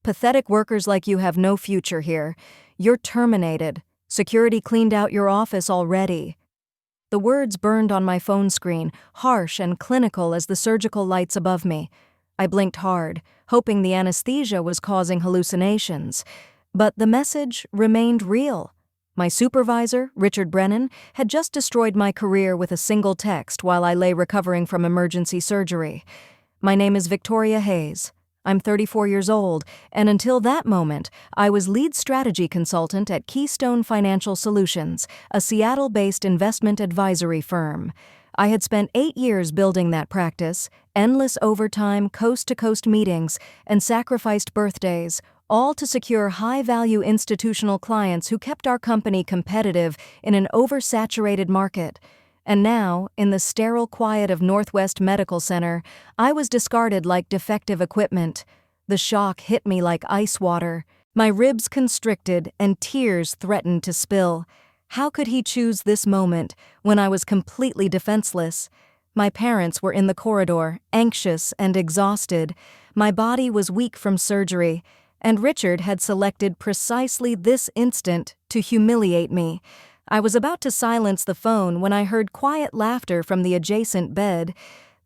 Pathetic workers like you have no future here. You're terminated. Security cleaned out your office already." The words burned on my phone screen, harsh and clinical as the surgical lights above me. I blinked hard, hoping the anesthesia was causing hallucinations. But the message remained real. My supervisor, Richard Brennan, had just destroyed my career with a single text while I lay recovering from emergency surgery. "My name is Victoria Hayes. I'm 34 years old, and until that moment, I was lead strategy consultant at Keystone Financial Solutions, a Seattle-based investment advisory firm. I had spent 8 years building that practice, endless overtime, coast-to-coast meetings, and sacrificed birthdays, all to secure high-value institutional clients who kept our company competitive in an oversaturated market. And now, in the sterile quiet of Northwest Medical Center, I was discarded like defective equipment. The shock hit me like ice water. My ribs constricted and tears threatened to spill. How could he choose this moment when I was completely defenseless? My parents were in the corridor, anxious and exhausted. My body was weak from surgery, and Richard had selected precisely this instant to humiliate me. I was about to silence the phone when I heard quiet laughter from the adjacent bed.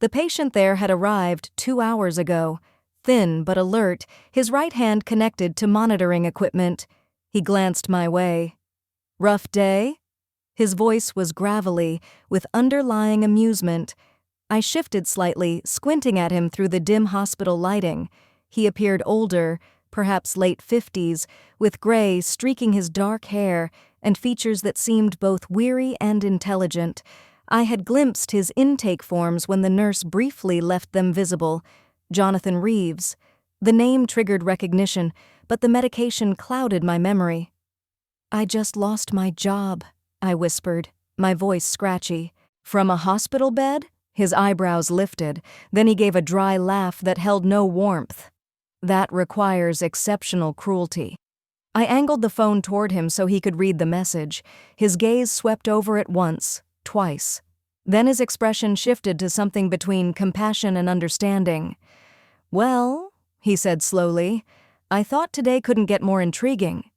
The patient there had arrived 2 hours ago. Thin but alert, his right hand connected to monitoring equipment. He glanced my way. "Rough day?" His voice was gravelly, with underlying amusement. I shifted slightly, squinting at him through the dim hospital lighting. He appeared older, perhaps late 50s, with gray streaking his dark hair and features that seemed both weary and intelligent. I had glimpsed his intake forms when the nurse briefly left them visible. Jonathan Reeves. The name triggered recognition, but the medication clouded my memory. "I just lost my job," I whispered, my voice scratchy. "From a hospital bed?" His eyebrows lifted, then he gave a dry laugh that held no warmth. "That requires exceptional cruelty." I angled the phone toward him so he could read the message. His gaze swept over it once, twice. Then his expression shifted to something between compassion and understanding. "Well," he said slowly, "I thought today couldn't get more intriguing."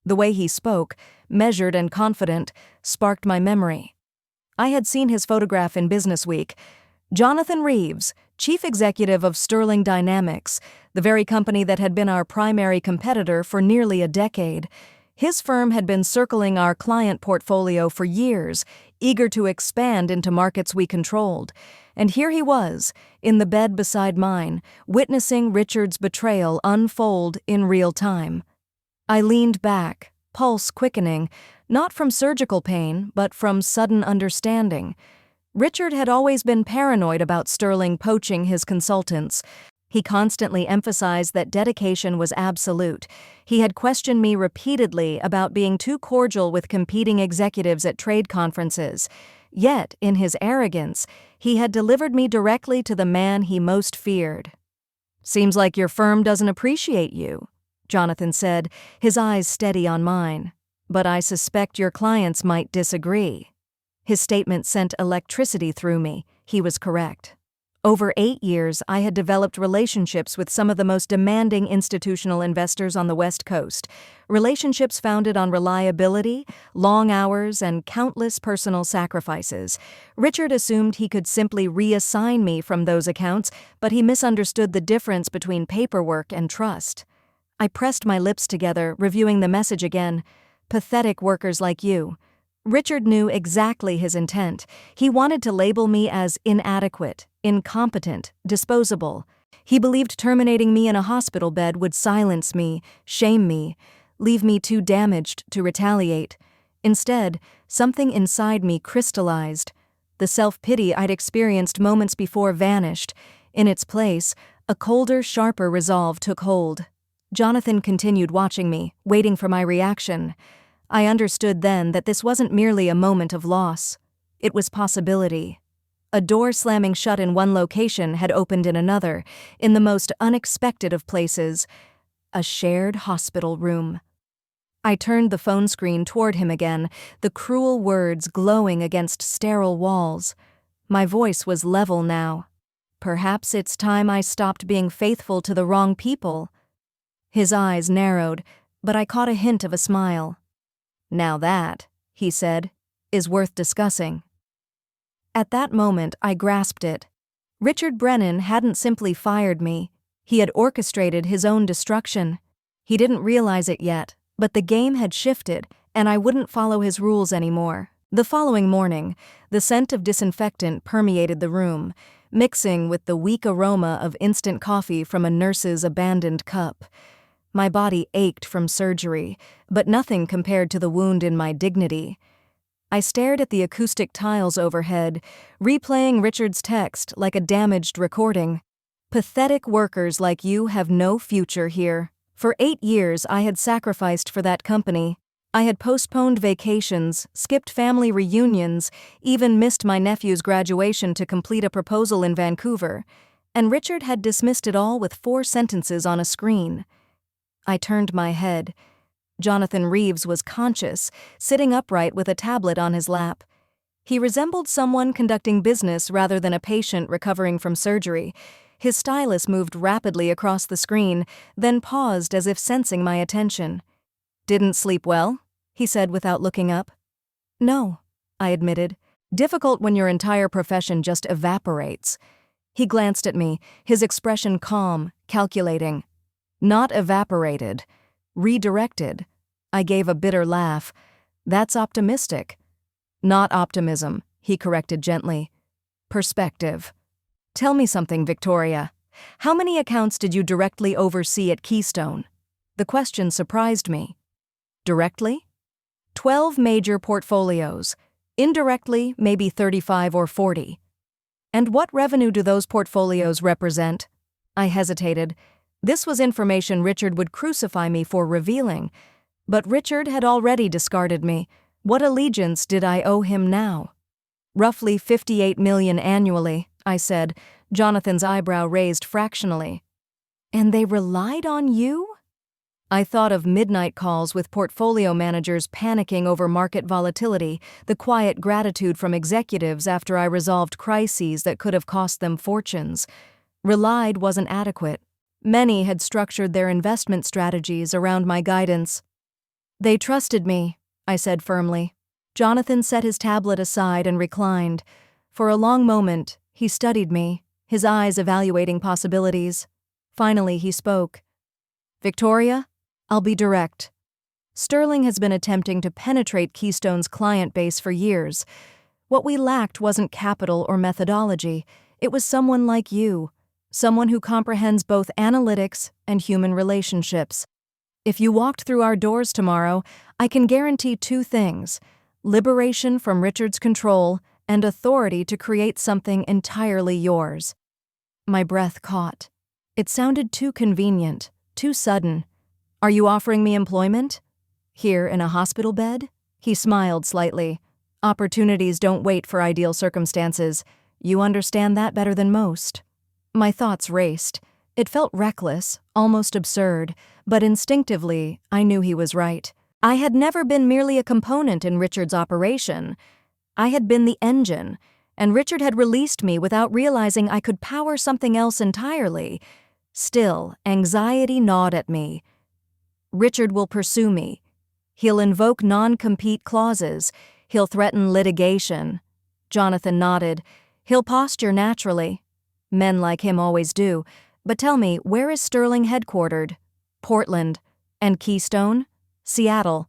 The way he spoke, measured and confident, sparked my memory. I had seen his photograph in Business Week. Jonathan Reeves, chief executive of Sterling Dynamics, the very company that had been our primary competitor for nearly a decade. His firm had been circling our client portfolio for years, eager to expand into markets we controlled. And here he was, in the bed beside mine, witnessing Richard's betrayal unfold in real time. I leaned back, pulse quickening, not from surgical pain, but from sudden understanding. Richard had always been paranoid about Sterling poaching his consultants. He constantly emphasized that dedication was absolute. He had questioned me repeatedly about being too cordial with competing executives at trade conferences. Yet, in his arrogance, he had delivered me directly to the man he most feared. "Seems like your firm doesn't appreciate you," Jonathan said, his eyes steady on mine. "But I suspect your clients might disagree." His statement sent electricity through me. He was correct. Over 8 years, I had developed relationships with some of the most demanding institutional investors on the West Coast, relationships founded on reliability, long hours, and countless personal sacrifices. Richard assumed he could simply reassign me from those accounts, but he misunderstood the difference between paperwork and trust. I pressed my lips together, reviewing the message again. "Pathetic workers like you." Richard knew exactly his intent. He wanted to label me as inadequate, incompetent, disposable. He believed terminating me in a hospital bed would silence me, shame me, leave me too damaged to retaliate. Instead, something inside me crystallized. The self-pity I'd experienced moments before vanished. In its place, a colder, sharper resolve took hold. Jonathan continued watching me, waiting for my reaction. I understood then that this wasn't merely a moment of loss. It was possibility. A door slamming shut in one location had opened in another, in the most unexpected of places, a shared hospital room. I turned the phone screen toward him again, the cruel words glowing against sterile walls. My voice was level now. "Perhaps it's time I stopped being faithful to the wrong people." His eyes narrowed, but I caught a hint of a smile. "Now that," he said, "is worth discussing." At that moment, I grasped it. Richard Brennan hadn't simply fired me. He had orchestrated his own destruction. He didn't realize it yet, but the game had shifted, and I wouldn't follow his rules anymore. The following morning, the scent of disinfectant permeated the room, mixing with the weak aroma of instant coffee from a nurse's abandoned cup. My body ached from surgery, but nothing compared to the wound in my dignity. I stared at the acoustic tiles overhead, replaying Richard's text like a damaged recording. "Pathetic workers like you have no future here." For 8 years, I had sacrificed for that company. I had postponed vacations, skipped family reunions, even missed my nephew's graduation to complete a proposal in Vancouver, and Richard had dismissed it all with 4 sentences on a screen. I turned my head. Jonathan Reeves was conscious, sitting upright with a tablet on his lap. He resembled someone conducting business rather than a patient recovering from surgery. His stylus moved rapidly across the screen, then paused as if sensing my attention. "Didn't sleep well?" he said without looking up. "No," I admitted. "Difficult when your entire profession just evaporates." He glanced at me, his expression calm, calculating. "Not evaporated. Redirected." I gave a bitter laugh. "That's optimistic." "Not optimism," he corrected gently. "Perspective. Tell me something, Victoria. How many accounts did you directly oversee at Keystone?" The question surprised me. Directly? 12 major portfolios. Indirectly, maybe 35 or 40. "And what revenue do those portfolios represent?" I hesitated. This was information Richard would crucify me for revealing. But Richard had already discarded me. What allegiance did I owe him now? "Roughly 58 million annually," I said, Jonathan's eyebrow raised fractionally. "And they relied on you?" I thought of midnight calls with portfolio managers panicking over market volatility, the quiet gratitude from executives after I resolved crises that could have cost them fortunes. Relied wasn't adequate. Many had structured their investment strategies around my guidance. "They trusted me," I said firmly. Jonathan set his tablet aside and reclined. For a long moment, he studied me, his eyes evaluating possibilities. Finally, he spoke. "Victoria, I'll be direct. Sterling has been attempting to penetrate Keystone's client base for years. What we lacked wasn't capital or methodology. It was someone like you, someone who comprehends both analytics and human relationships. If you walked through our doors tomorrow, I can guarantee 2 things: liberation from Richard's control and authority to create something entirely yours." My breath caught. It sounded too convenient, too sudden. "Are you offering me employment? Here in a hospital bed?" He smiled slightly. "Opportunities don't wait for ideal circumstances. You understand that better than most." My thoughts raced. It felt reckless, almost absurd, but instinctively, I knew he was right. I had never been merely a component in Richard's operation. I had been the engine, and Richard had released me without realizing I could power something else entirely. Still, anxiety gnawed at me. Richard will pursue me. He'll invoke non-compete clauses. He'll threaten litigation. Jonathan nodded. He'll posture naturally. Men like him always do. But tell me, where is Sterling headquartered? Portland. And Keystone? Seattle.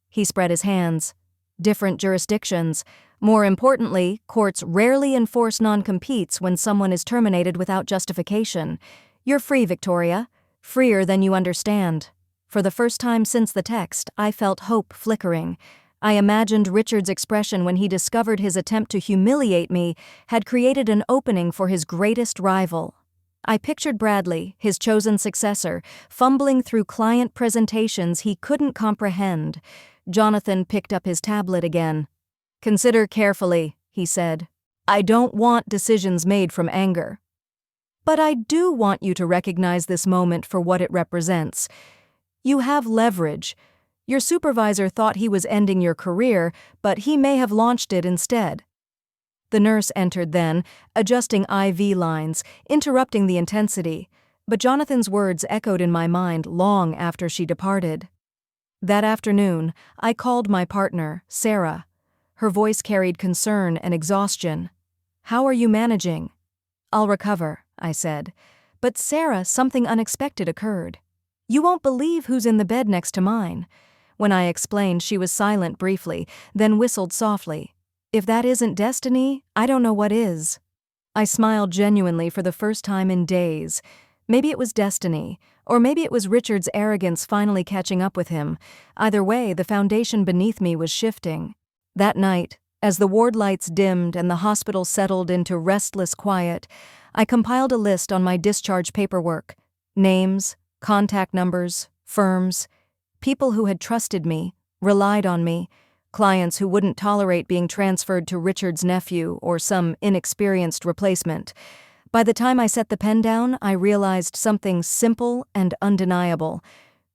He spread his hands. Different jurisdictions. More importantly, courts rarely enforce non-competes when someone is terminated without justification. You're free, Victoria. Freer than you understand. For the first time since the text, I felt hope flickering. I imagined Richard's expression when he discovered his attempt to humiliate me had created an opening for his greatest rival. I pictured Bradley, his chosen successor, fumbling through client presentations he couldn't comprehend. Jonathan picked up his tablet again. "Consider carefully," he said. "I don't want decisions made from anger. But I do want you to recognize this moment for what it represents. You have leverage. Your supervisor thought he was ending your career, but he may have launched it instead." The nurse entered then, adjusting IV lines, interrupting the intensity. But Jonathan's words echoed in my mind long after she departed. That afternoon, I called my partner, Sarah. Her voice carried concern and exhaustion. "How are you managing?" "I'll recover," I said. "But Sarah, something unexpected occurred. You won't believe who's in the bed next to mine." When I explained, she was silent briefly, then whistled softly. "If that isn't destiny, I don't know what is." I smiled genuinely for the first time in days. Maybe it was destiny, or maybe it was Richard's arrogance finally catching up with him. Either way, the foundation beneath me was shifting. That night, as the ward lights dimmed and the hospital settled into restless quiet, I compiled a list on my discharge paperwork. Names, contact numbers, firms, people who had trusted me, relied on me, clients who wouldn't tolerate being transferred to Richard's nephew or some inexperienced replacement. By the time I set the pen down, I realized something simple and undeniable.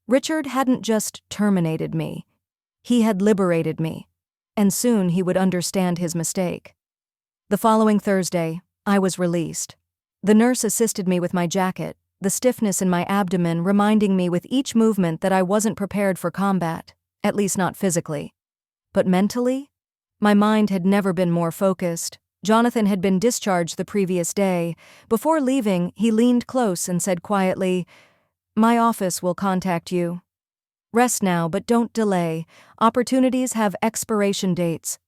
Richard hadn't just terminated me. He had liberated me. And soon he would understand his mistake. The following Thursday, I was released. The nurse assisted me with my jacket, the stiffness in my abdomen reminding me with each movement that I wasn't prepared for combat, at least not physically. But mentally? My mind had never been more focused. Jonathan had been discharged the previous day. Before leaving, he leaned close and said quietly, "My office will contact you. Rest now, but don't delay. Opportunities have expiration dates."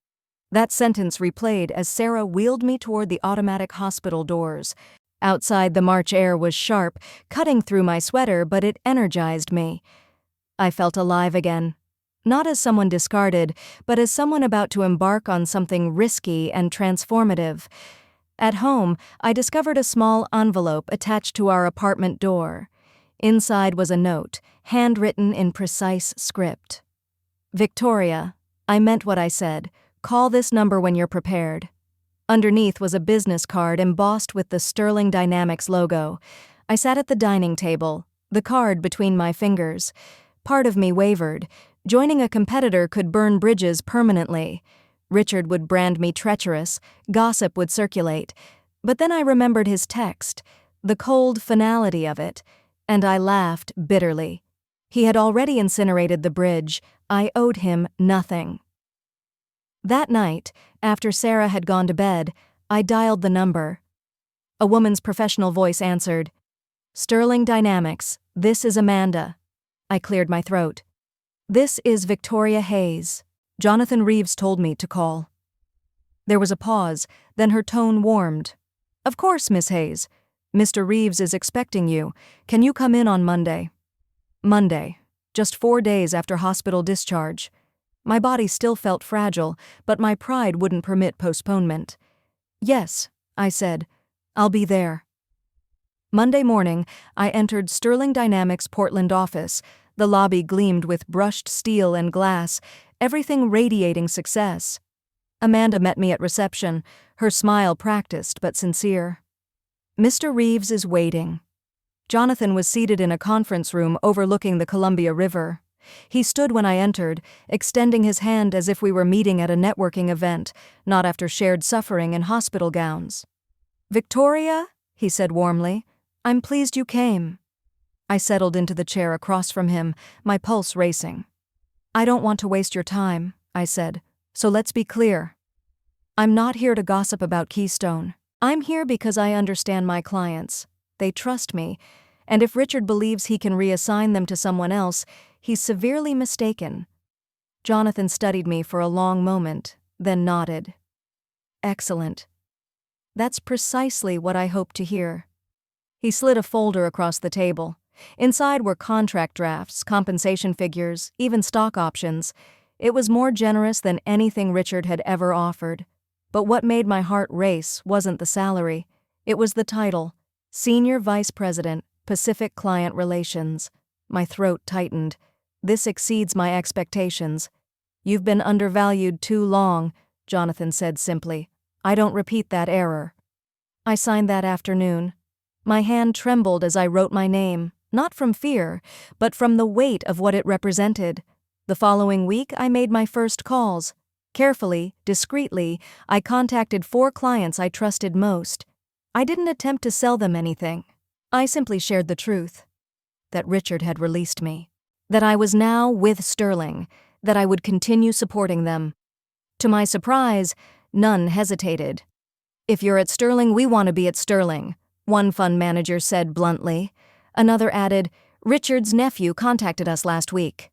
That sentence replayed as Sarah wheeled me toward the automatic hospital doors. Outside, the March air was sharp, cutting through my sweater, but it energized me. I felt alive again. Not as someone discarded, but as someone about to embark on something risky and transformative. At home, I discovered a small envelope attached to our apartment door. Inside was a note, handwritten in precise script. "Victoria, I meant what I said. Call this number when you're prepared." Underneath was a business card embossed with the Sterling Dynamics logo. I sat at the dining table, the card between my fingers. Part of me wavered. Joining a competitor could burn bridges permanently. Richard would brand me treacherous, gossip would circulate. But then I remembered his text, the cold finality of it, and I laughed bitterly. He had already incinerated the bridge. I owed him nothing. That night, after Sarah had gone to bed, I dialed the number. A woman's professional voice answered. "Sterling Dynamics, this is Amanda." I cleared my throat. "This is Victoria Hayes. Jonathan Reeves told me to call." There was a pause, then her tone warmed. "Of course, Miss Hayes. Mr. Reeves is expecting you. Can you come in on Monday?" Monday, just 4 days after hospital discharge. My body still felt fragile, but my pride wouldn't permit postponement. "Yes," I said. "I'll be there." Monday morning, I entered Sterling Dynamics' Portland office. The lobby gleamed with brushed steel and glass, everything radiating success. Amanda met me at reception, her smile practiced but sincere. "Mr. Reeves is waiting." Jonathan was seated in a conference room overlooking the Columbia River. He stood when I entered, extending his hand as if we were meeting at a networking event, not after shared suffering in hospital gowns. "Victoria," he said warmly, "I'm pleased you came." I settled into the chair across from him, my pulse racing. "I don't want to waste your time," I said, "so let's be clear. I'm not here to gossip about Keystone. I'm here because I understand my clients. They trust me, and if Richard believes he can reassign them to someone else, he's severely mistaken." Jonathan studied me for a long moment, then nodded. "Excellent. That's precisely what I hoped to hear." He slid a folder across the table. Inside were contract drafts, compensation figures, even stock options. It was more generous than anything Richard had ever offered. But what made my heart race wasn't the salary. It was the title, Senior Vice President, Pacific Client Relations. My throat tightened. "This exceeds my expectations." "You've been undervalued too long," Jonathan said simply. "I don't repeat that error." I signed that afternoon. My hand trembled as I wrote my name, not from fear, but from the weight of what it represented. The following week, I made my first calls. Carefully, discreetly, I contacted 4 clients I trusted most. I didn't attempt to sell them anything. I simply shared the truth, that Richard had released me, that I was now with Sterling, that I would continue supporting them. To my surprise, none hesitated. "If you're at Sterling, we want to be at Sterling," one fund manager said bluntly. Another added, "Richard's nephew contacted us last week."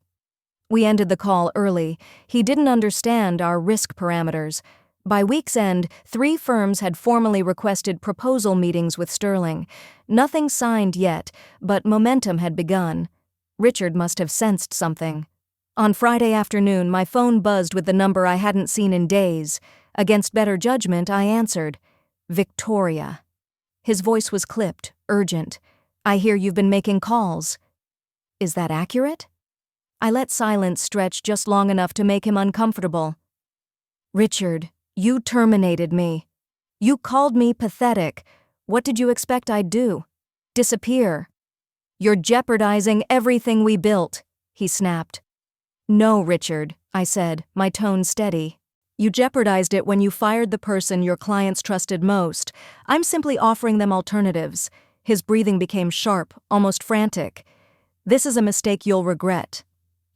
We ended the call early. He didn't understand our risk parameters. By week's end, 3 firms had formally requested proposal meetings with Sterling. Nothing signed yet, but momentum had begun. Richard must have sensed something. On Friday afternoon, my phone buzzed with the number I hadn't seen in days. Against better judgment, I answered. Victoria. His voice was clipped, urgent. "I hear you've been making calls." "Is that accurate?" I let silence stretch just long enough to make him uncomfortable. "Richard, you terminated me. You called me pathetic. What did you expect I'd do? Disappear?" "You're jeopardizing everything we built," he snapped. "No, Richard," I said, my tone steady. "You jeopardized it when you fired the person your clients trusted most. I'm simply offering them alternatives." His breathing became sharp, almost frantic. "This is a mistake you'll regret."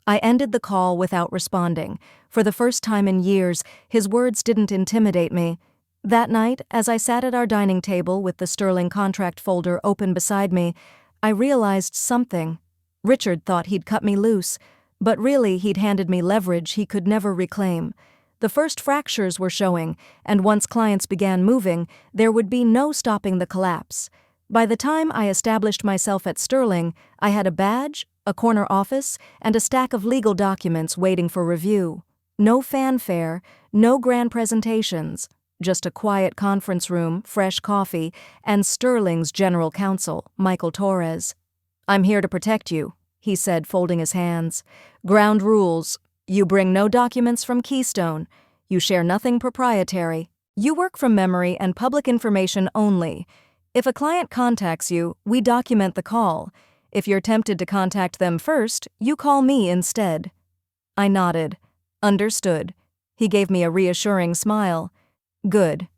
I ended the call without responding. For the first time in years, his words didn't intimidate me. That night, as I sat at our dining table with the Sterling contract folder open beside me, I realized something. Richard thought he'd cut me loose, but really he'd handed me leverage he could never reclaim. The first fractures were showing, and once clients began moving, there would be no stopping the collapse. By the time I established myself at Sterling, I had a badge, a corner office, and a stack of legal documents waiting for review. No fanfare, no grand presentations, just a quiet conference room, fresh coffee, and Sterling's general counsel, Michael Torres. "I'm here to protect you," he said, folding his hands. "Ground rules. You bring no documents from Keystone. You share nothing proprietary. You work from memory and public information only. If a client contacts you, we document the call. If you're tempted to contact them first, you call me instead." I nodded. Understood. He gave me a reassuring smile. "Good.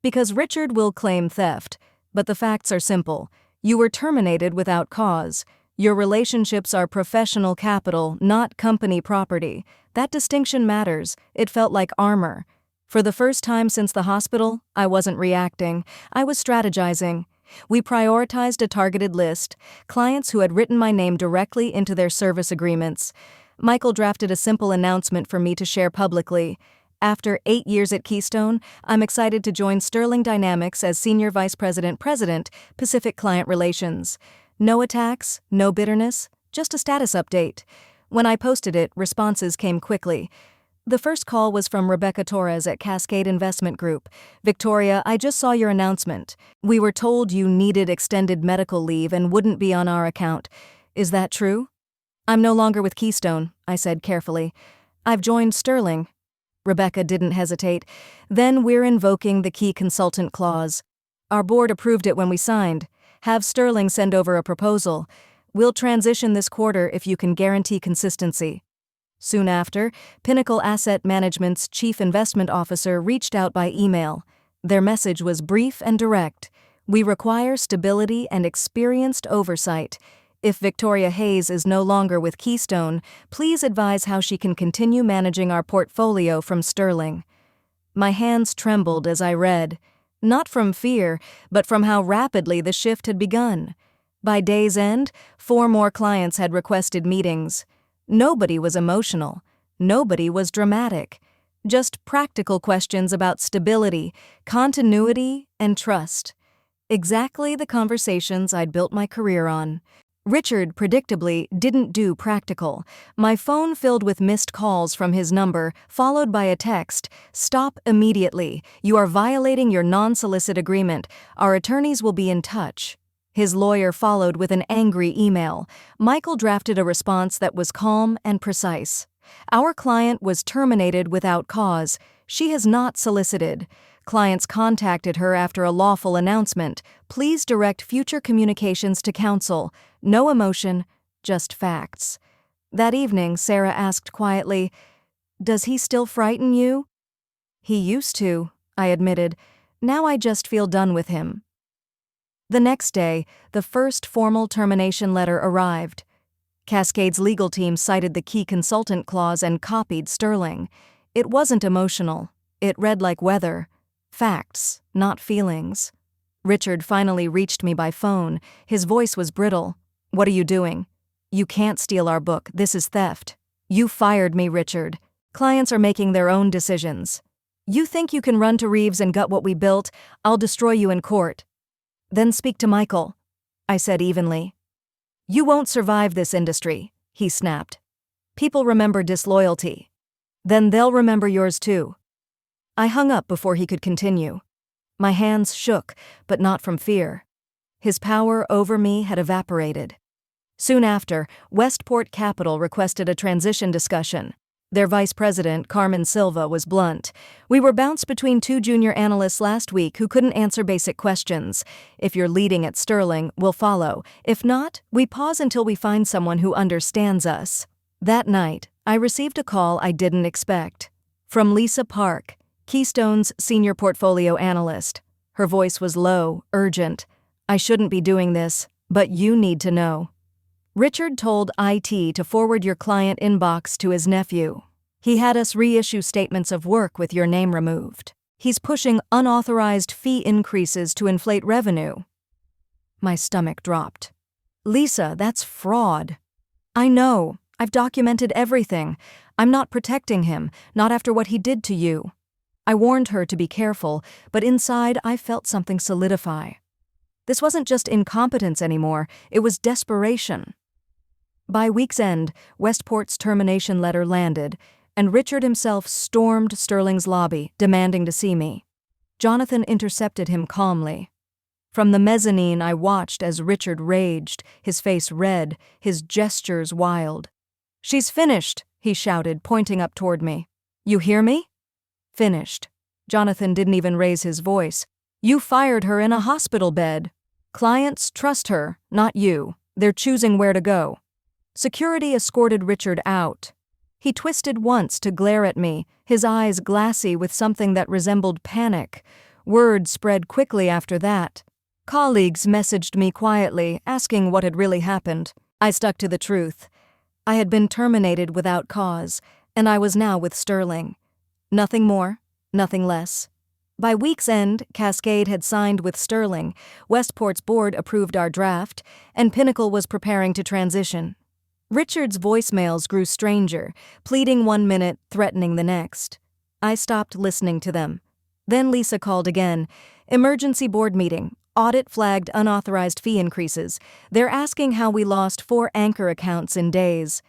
Because Richard will claim theft, but the facts are simple. You were terminated without cause. Your relationships are professional capital, not company property. That distinction matters. It felt like armor. For the first time since the hospital, I wasn't reacting. I was strategizing. We prioritized a targeted list, clients who had written my name directly into their service agreements. Michael drafted a simple announcement for me to share publicly. After 8 years at Keystone, I'm excited to join Sterling Dynamics as Senior Vice President, Pacific Client Relations. No attacks, no bitterness, just a status update. When I posted it, responses came quickly. The first call was from Rebecca Torres at Cascade Investment Group. "Victoria, I just saw your announcement. We were told you needed extended medical leave and wouldn't be on our account. Is that true?" "I'm no longer with Keystone," I said carefully. "I've joined Sterling." Rebecca didn't hesitate. "Then we're invoking the key consultant clause. Our board approved it when we signed. Have Sterling send over a proposal. We'll transition this quarter if you can guarantee consistency." Soon after, Pinnacle Asset Management's chief investment officer reached out by email. Their message was brief and direct. "We require stability and experienced oversight. If Victoria Hayes is no longer with Keystone, please advise how she can continue managing our portfolio from Sterling." My hands trembled as I read. Not from fear, but from how rapidly the shift had begun. By day's end, 4 more clients had requested meetings. Nobody was emotional. Nobody was dramatic. Just practical questions about stability, continuity, and trust. Exactly the conversations I'd built my career on. Richard, predictably, didn't do practical. My phone filled with missed calls from his number, followed by a text. "Stop immediately. You are violating your non-solicit agreement. Our attorneys will be in touch." His lawyer followed with an angry email. Michael drafted a response that was calm and precise. "Our client was terminated without cause. She has not solicited. Clients contacted her after a lawful announcement. Please direct future communications to counsel. No emotion, just facts." That evening, Sarah asked quietly, "Does he still frighten you?" "He used to," I admitted. "Now I just feel done with him." The next day, the first formal termination letter arrived. Cascade's legal team cited the key consultant clause and copied Sterling. It wasn't emotional. It read like weather. Facts, not feelings. Richard finally reached me by phone. His voice was brittle. "What are you doing? You can't steal our book. This is theft. You fired me, Richard. Clients are making their own decisions. You think you can run to Reeves and gut what we built? I'll destroy you in court." "Then speak to Michael," I said evenly. "You won't survive this industry," he snapped. "People remember disloyalty. Then they'll remember yours too." I hung up before he could continue. My hands shook, but not from fear. His power over me had evaporated. Soon after, Westport Capital requested a transition discussion. Their vice president, Carmen Silva, was blunt. "We were bounced between two junior analysts last week who couldn't answer basic questions. If you're leading at Sterling, we'll follow. If not, we pause until we find someone who understands us." That night, I received a call I didn't expect. From Lisa Park, Keystone's senior portfolio analyst. Her voice was low, urgent. "I shouldn't be doing this, but you need to know. Richard told IT to forward your client inbox to his nephew. He had us reissue statements of work with your name removed. He's pushing unauthorized fee increases to inflate revenue." My stomach dropped. "Lisa, that's fraud." "I know. I've documented everything. I'm not protecting him, not after what he did to you." I warned her to be careful, but inside I felt something solidify. This wasn't just incompetence anymore, it was desperation. By week's end, Westport's termination letter landed, and Richard himself stormed Sterling's lobby, demanding to see me. Jonathan intercepted him calmly. From the mezzanine, I watched as Richard raged, his face red, his gestures wild. "She's finished," he shouted, pointing up toward me. "You hear me?" "Finished." Jonathan didn't even raise his voice. "You fired her in a hospital bed. Clients trust her, not you. They're choosing where to go." Security escorted Richard out. He twisted once to glare at me, his eyes glassy with something that resembled panic. Word spread quickly after that. Colleagues messaged me quietly, asking what had really happened. I stuck to the truth. I had been terminated without cause, and I was now with Sterling. Nothing more, nothing less. By week's end, Cascade had signed with Sterling, Westport's board approved our draft, and Pinnacle was preparing to transition. Richard's voicemails grew stranger, pleading one minute, threatening the next. I stopped listening to them. Then Lisa called again. "Emergency board meeting. Audit flagged unauthorized fee increases. They're asking how we lost 4 anchor accounts in days."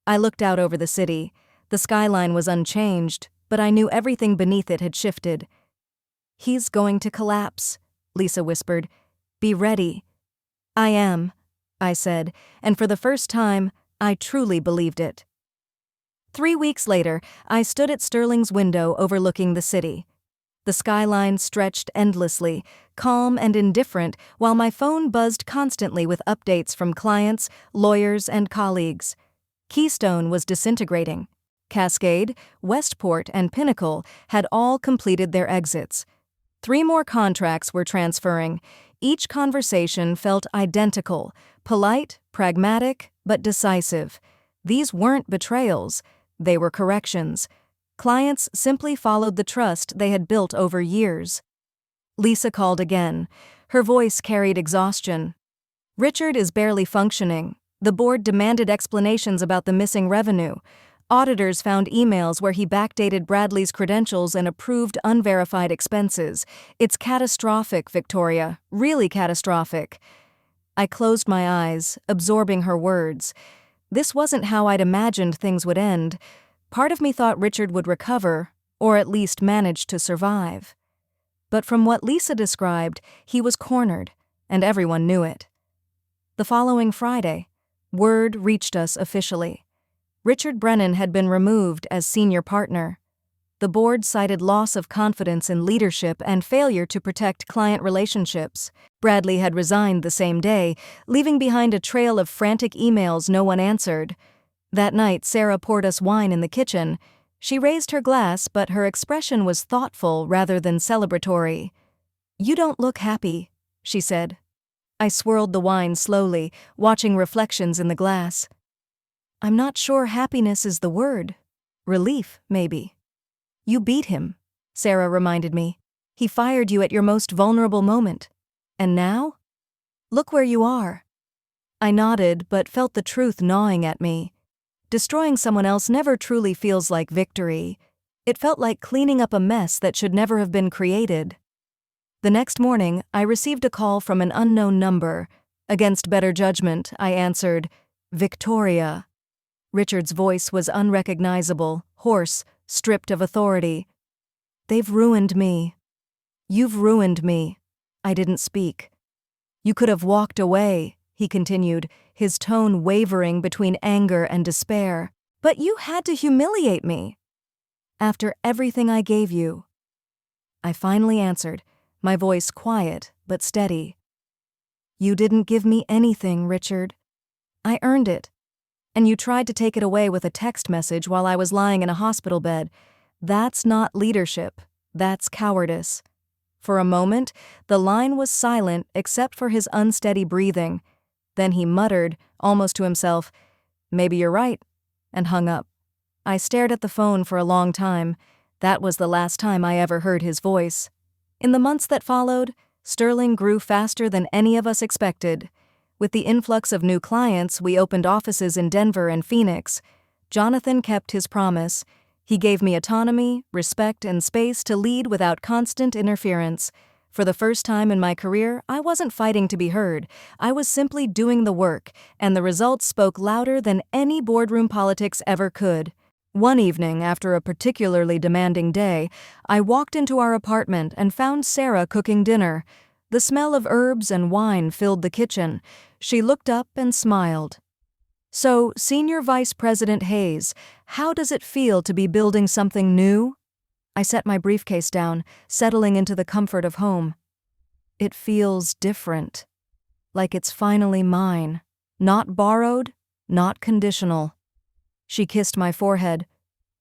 I looked out over the city. The skyline was unchanged, but I knew everything beneath it had shifted. "He's going to collapse," Lisa whispered. "Be ready." "I am," I said, and for the first time, I truly believed it. 3 weeks later, I stood at Sterling's window overlooking the city. The skyline stretched endlessly, calm and indifferent, while my phone buzzed constantly with updates from clients, lawyers, and colleagues. Keystone was disintegrating. Cascade, Westport, and Pinnacle had all completed their exits. 3 more contracts were transferring. Each conversation felt identical, polite, pragmatic, but decisive. These weren't betrayals, they were corrections. Clients simply followed the trust they had built over years. Lisa called again. Her voice carried exhaustion. "Richard is barely functioning. The board demanded explanations about the missing revenue. Auditors found emails where he backdated Bradley's credentials and approved unverified expenses. It's catastrophic, Victoria, really catastrophic." I closed my eyes, absorbing her words. This wasn't how I'd imagined things would end. Part of me thought Richard would recover, or at least manage to survive. But from what Lisa described, he was cornered, and everyone knew it. The following Friday, word reached us officially. Richard Brennan had been removed as senior partner. The board cited loss of confidence in leadership and failure to protect client relationships. Bradley had resigned the same day, leaving behind a trail of frantic emails no one answered. That night, Sarah poured us wine in the kitchen. She raised her glass, but her expression was thoughtful rather than celebratory. "You don't look happy," she said. I swirled the wine slowly, watching reflections in the glass. I'm not sure happiness is the word. Relief, maybe. You beat him, Sarah reminded me. He fired you at your most vulnerable moment. And now? Look where you are. I nodded, but felt the truth gnawing at me. Destroying someone else never truly feels like victory. It felt like cleaning up a mess that should never have been created. The next morning, I received a call from an unknown number. Against better judgment, I answered, Victoria. Richard's voice was unrecognizable, hoarse, stripped of authority. They've ruined me. You've ruined me. I didn't speak. You could have walked away, he continued, his tone wavering between anger and despair. But you had to humiliate me. After everything I gave you. I finally answered, my voice quiet but steady. You didn't give me anything, Richard. I earned it. And you tried to take it away with a text message while I was lying in a hospital bed. That's not leadership. That's cowardice. For a moment, the line was silent except for his unsteady breathing. Then he muttered, almost to himself, Maybe you're right, and hung up. I stared at the phone for a long time. That was the last time I ever heard his voice. In the months that followed, Sterling grew faster than any of us expected. With the influx of new clients, we opened offices in Denver and Phoenix. Jonathan kept his promise. He gave me autonomy, respect, and space to lead without constant interference. For the first time in my career, I wasn't fighting to be heard. I was simply doing the work, and the results spoke louder than any boardroom politics ever could. One evening, after a particularly demanding day, I walked into our apartment and found Sarah cooking dinner. The smell of herbs and wine filled the kitchen. She looked up and smiled. So, Senior Vice President Hayes, how does it feel to be building something new? I set my briefcase down, settling into the comfort of home. It feels different. Like it's finally mine. Not borrowed, not conditional. She kissed my forehead.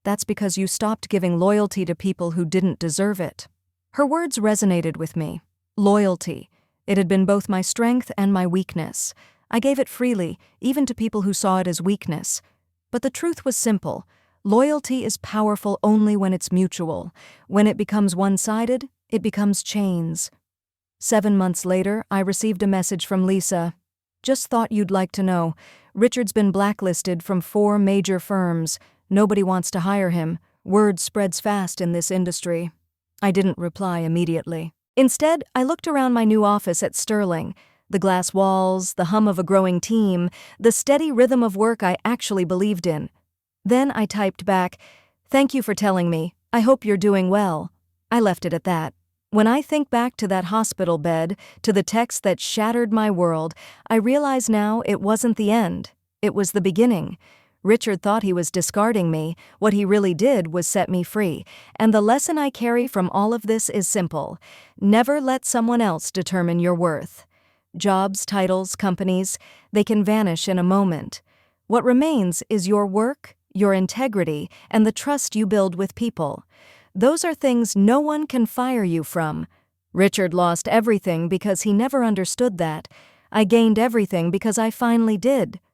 That's because you stopped giving loyalty to people who didn't deserve it. Her words resonated with me. Loyalty. It had been both my strength and my weakness. I gave it freely, even to people who saw it as weakness. But the truth was simple. Loyalty is powerful only when it's mutual. When it becomes one-sided, it becomes chains. 7 months later, I received a message from Lisa. Just thought you'd like to know. Richard's been blacklisted from 4 major firms. Nobody wants to hire him. Word spreads fast in this industry. I didn't reply immediately. Instead, I looked around my new office at Sterling. The glass walls, the hum of a growing team, the steady rhythm of work I actually believed in. Then I typed back, "Thank you for telling me. I hope you're doing well." I left it at that. When I think back to that hospital bed, to the text that shattered my world, I realize now it wasn't the end. It was the beginning. Richard thought he was discarding me. What he really did was set me free. And the lesson I carry from all of this is simple. Never let someone else determine your worth. Jobs, titles, companies, they can vanish in a moment. What remains is your work, your integrity, and the trust you build with people. Those are things no one can fire you from. Richard lost everything because he never understood that. I gained everything because I finally did.